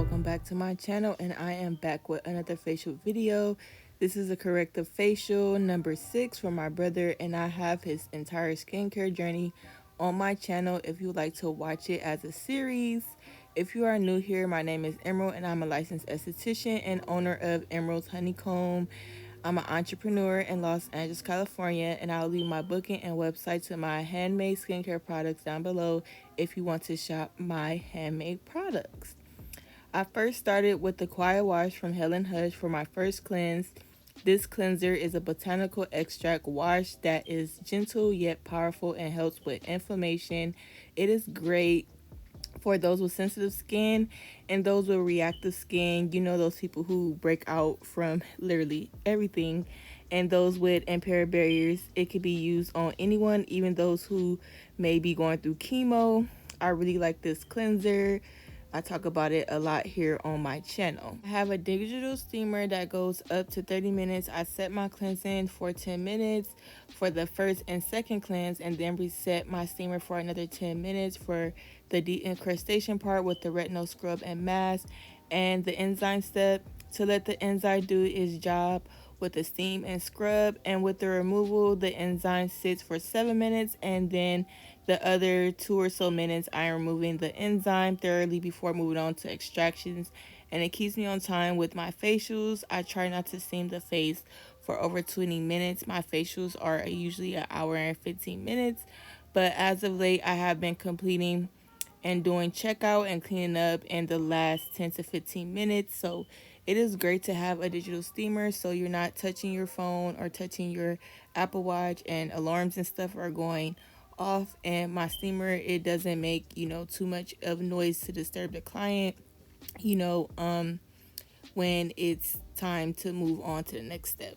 welcome back to my channel, and I am back with another facial video. This is a corrective facial number 6 for my brother, and I have his entire skincare journey on my channel if you would like to watch it as a series. If you are new here, my name is Emerald and I'm a licensed esthetician and owner of Emerald's Honeycomb. I'm an entrepreneur in Los Angeles, California, and I'll leave my booking and website to my handmade skincare products down below if you want to shop my handmade products. I first started with the Quiet Wash from Helen Hush for my first cleanse. This cleanser is a botanical extract wash that is gentle yet powerful and helps with inflammation. It is great for those with sensitive skin and those with reactive skin. You know, those people who break out from literally everything, and those with impaired barriers. It could be used on anyone, even those who may be going through chemo. I really like this cleanser. I talk about it a lot here on my channel. I have a digital steamer that goes up to 30 minutes. I set my cleansing for 10 minutes for the first and second cleanse, and then reset my steamer for another 10 minutes for the de-incrustation part with the retinol scrub and mask, and the enzyme step to let the enzyme do its job with the steam and scrub. And with the removal, the enzyme sits for 7 minutes, and then the other 2 or so minutes I am removing the enzyme thoroughly before moving on to extractions. And it keeps me on time with my facials. I try not to steam the face for over 20 minutes. My facials are usually an hour and 15 minutes, but as of late I have been completing and doing checkout and cleaning up in the last 10 to 15 minutes. So it is great to have a digital steamer so you're not touching your phone or touching your Apple Watch and alarms and stuff are going off. And my steamer, it doesn't make, too much of noise to disturb the client, you know, when it's time to move on to the next step.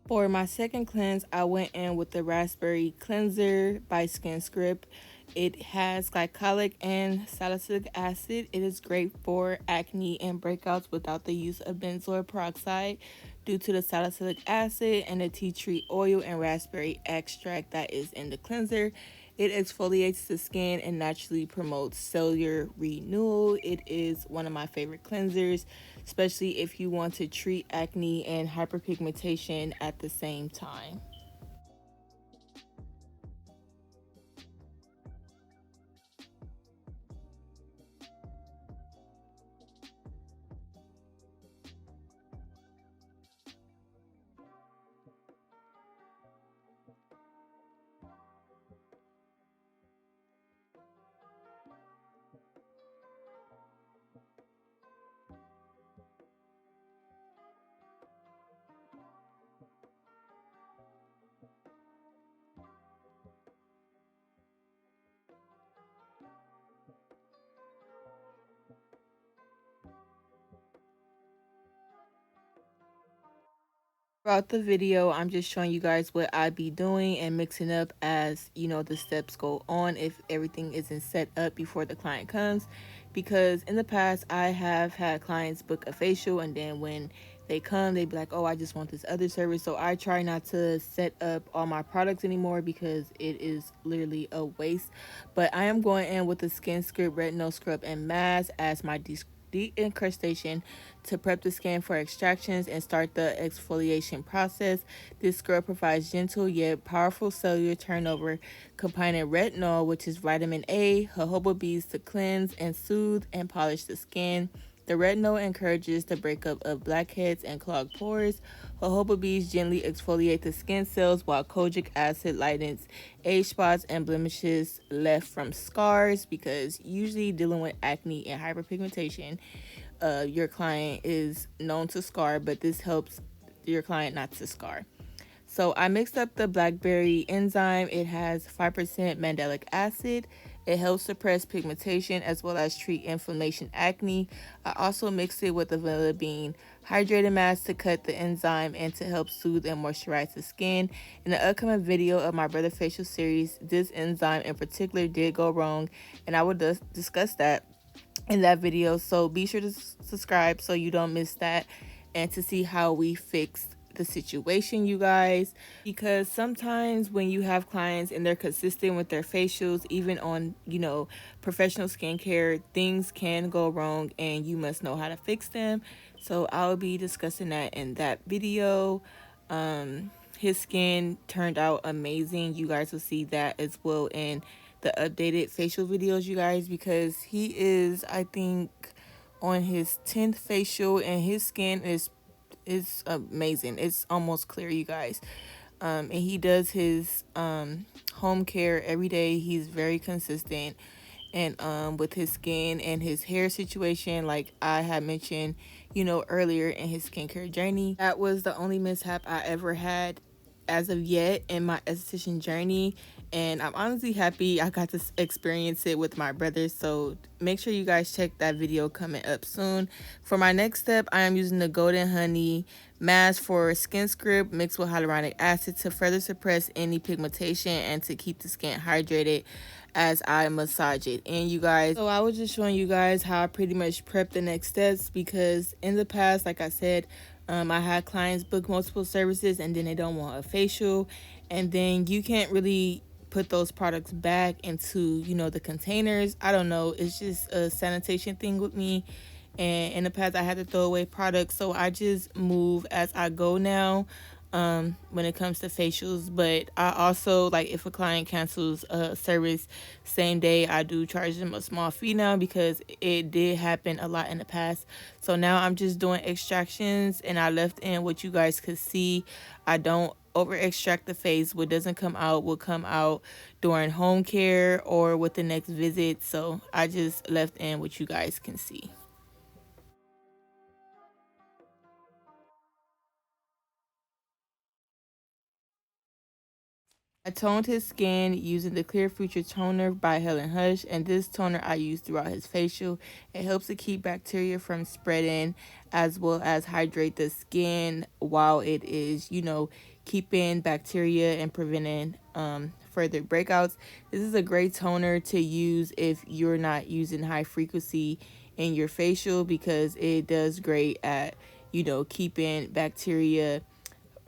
For my second cleanse, I went in with the Raspberry Cleanser by Skin Script. It has glycolic and salicylic acid. It is great for acne and breakouts without the use of benzoyl peroxide due to the salicylic acid and the tea tree oil and raspberry extract that is in the cleanser. It exfoliates the skin and naturally promotes cellular renewal. It is one of my favorite cleansers, especially if you want to treat acne and hyperpigmentation at the same time. Throughout the video, I'm just showing you guys what I be doing and mixing up as, the steps go on if everything isn't set up before the client comes. Because in the past, I have had clients book a facial and then when they come, they be like, oh, I just want this other service. So I try not to set up all my products anymore because it is literally a waste. But I am going in with the Skin Script Retinol Scrub and Mask as my de-incrustation to prep the skin for extractions and start the exfoliation process. This scrub provides gentle yet powerful cellular turnover, combining retinol, which is vitamin A, jojoba beads to cleanse and soothe and polish the skin. The retinol encourages the breakup of blackheads and clogged pores. Jojoba beads gently exfoliate the skin cells, while kojic acid lightens age spots and blemishes left from scars, because usually dealing with acne and hyperpigmentation, your client is known to scar, but this helps your client not to scar. So I mixed up the blackberry enzyme. It has 5% mandelic acid. It helps suppress pigmentation as well as treat inflammation acne. I also mixed it with the vanilla bean hydrated mask to cut the enzyme and to help soothe and moisturize the skin. In the upcoming video of my brother facial series, this enzyme in particular did go wrong, and I will discuss that in that video. So be sure to subscribe so you don't miss that and to see how we fixed the situation, you guys, because sometimes when you have clients and they're consistent with their facials, even on, professional skincare, things can go wrong and you must know how to fix them. So I'll be discussing that in that video. His skin turned out amazing. You guys will see that as well in the updated facial videos, you guys, because he is, I think, on his 10th facial and his skin is amazing. It's almost clear, you guys. And he does his home care every day. He's very consistent, and with his skin and his hair situation, like I had mentioned, earlier in his skincare journey. That was the only mishap I ever had as of yet in my esthetician journey, and I'm honestly happy I got to experience it with my brother. So make sure you guys check that video coming up soon. For my next step, I am using the Golden Honey mask for skin script mixed with hyaluronic acid to further suppress any pigmentation and to keep the skin hydrated as I massage it. And you guys, so I was just showing you guys how I pretty much prep the next steps, because in the past, like I said, I had clients book multiple services and then they don't want a facial, and then you can't really put those products back into, the containers. I don't know, it's just a sanitation thing with me, and in the past I had to throw away products, so I just move as I go now when it comes to facials. But I also, like, if a client cancels a service same day, I do charge them a small fee now, because it did happen a lot in the past. So now I'm just doing extractions, and I left in what you guys could see. I don't over extract the face. What doesn't come out will come out during home care or with the next visit. So I just left in what you guys can see. I toned his skin using the Clear Future Toner by Helen Hush, and this toner I use throughout his facial. It helps to keep bacteria from spreading as well as hydrate the skin while it is, keeping bacteria and preventing further breakouts. This is a great toner to use if you're not using high frequency in your facial, because it does great at, keeping bacteria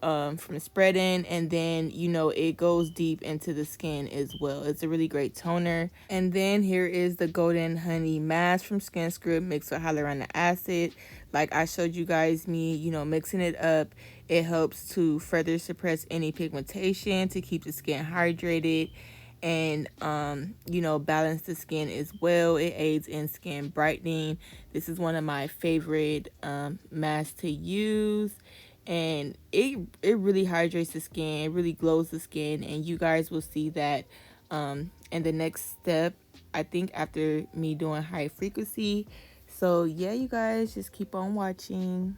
from spreading, and then it goes deep into the skin as well. It's a really great toner. And then here is the Golden Honey mask from Skin Script mixed with hyaluronic acid. Like I showed you guys, me mixing it up, it helps to further suppress any pigmentation, to keep the skin hydrated, and balance the skin as well. It aids in skin brightening. This is one of my favorite masks to use, and it really hydrates the skin, it really glows the skin, and you guys will see that in the next step, I think, after me doing high frequency. So yeah, you guys, just keep on watching.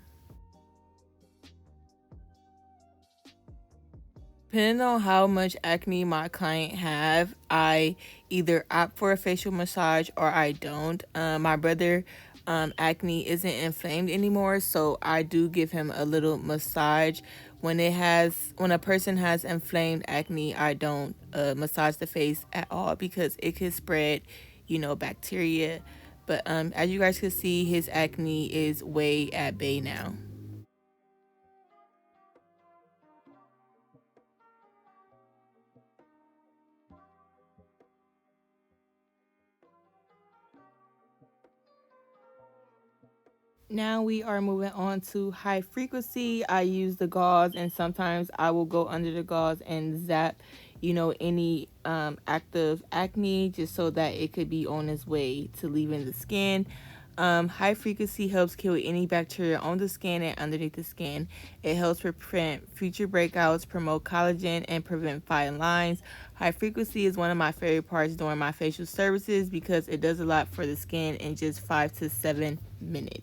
Depending on how much acne my client have, I either opt for a facial massage or I don't. My brother, acne isn't inflamed anymore, so I do give him a little massage. When a person has inflamed acne, I don't massage the face at all, because it could spread, bacteria. But as you guys can see, his acne is way at bay now. Now we are moving on to high frequency. I use the gauze, and sometimes I will go under the gauze and zap, any active acne, just so that it could be on its way to leaving the skin. High frequency helps kill any bacteria on the skin and underneath the skin. It helps prevent future breakouts, promote collagen, and prevent fine lines. High frequency is one of my favorite parts during my facial services, because it does a lot for the skin in just 5 to 7 minutes.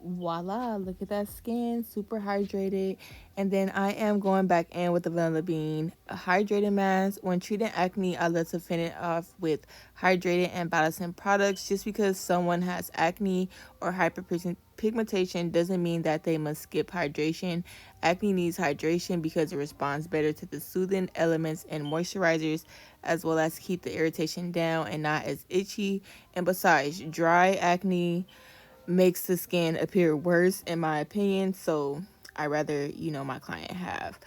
Voila, look at that skin, super hydrated. And then I am going back in with the vanilla bean a hydrated mask. When treating acne, I love to finish off with hydrated and balancing products. Just because someone has acne or hyperpigmentation doesn't mean that they must skip hydration. Acne needs hydration because it responds better to the soothing elements and moisturizers, as well as keep the irritation down and not as itchy. And besides, dry acne makes the skin appear worse, in my opinion. So I rather, my client have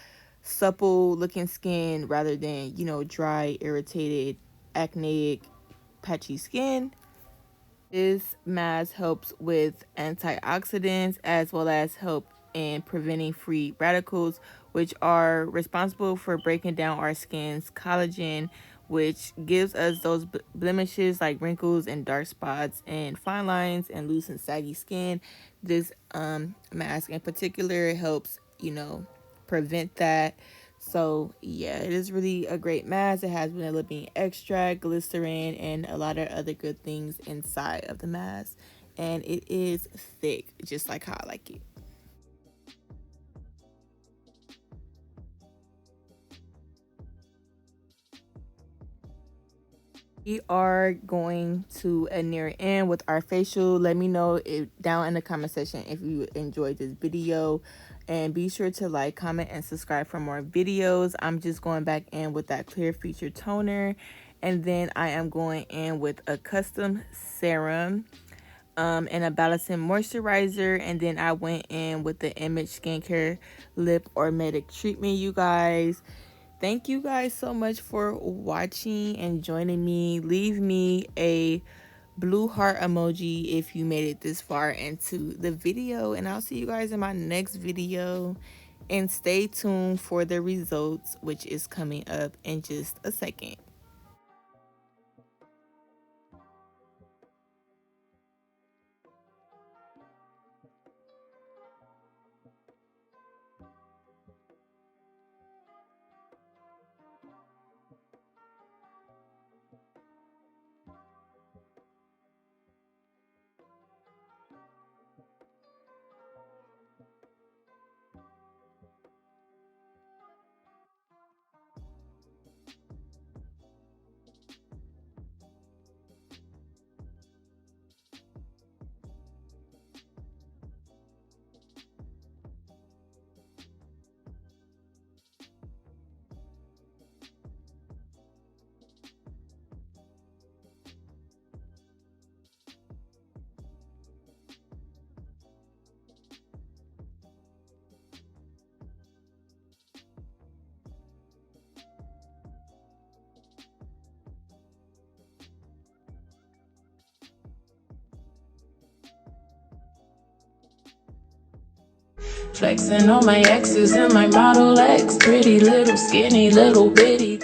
supple looking skin rather than, dry, irritated, acneic, patchy skin. This mask helps with antioxidants as well as help in preventing free radicals, which are responsible for breaking down our skin's collagen, which gives us those blemishes like wrinkles and dark spots and fine lines and loose and saggy skin. This mask in particular helps, prevent that. So yeah, it is really a great mask. It has vanilla bean extract, glycerin, and a lot of other good things inside of the mask. And it is thick, just like how I like it. We are going to a near end with our facial. Let me know down in the comment section if you enjoyed this video, and be sure to like, comment, and subscribe for more videos. I'm just going back in with that clear feature toner, and then I am going in with a custom serum and a balancing moisturizer, and then I went in with the Image Skincare Lip Ormetic treatment, you guys. Thank you guys so much for watching and joining me. Leave me a blue heart emoji if you made it this far into the video, and I'll see you guys in my next video. And stay tuned for the results, which is coming up in just a second. Flexing on my exes and my Model X. Pretty little skinny little bitty.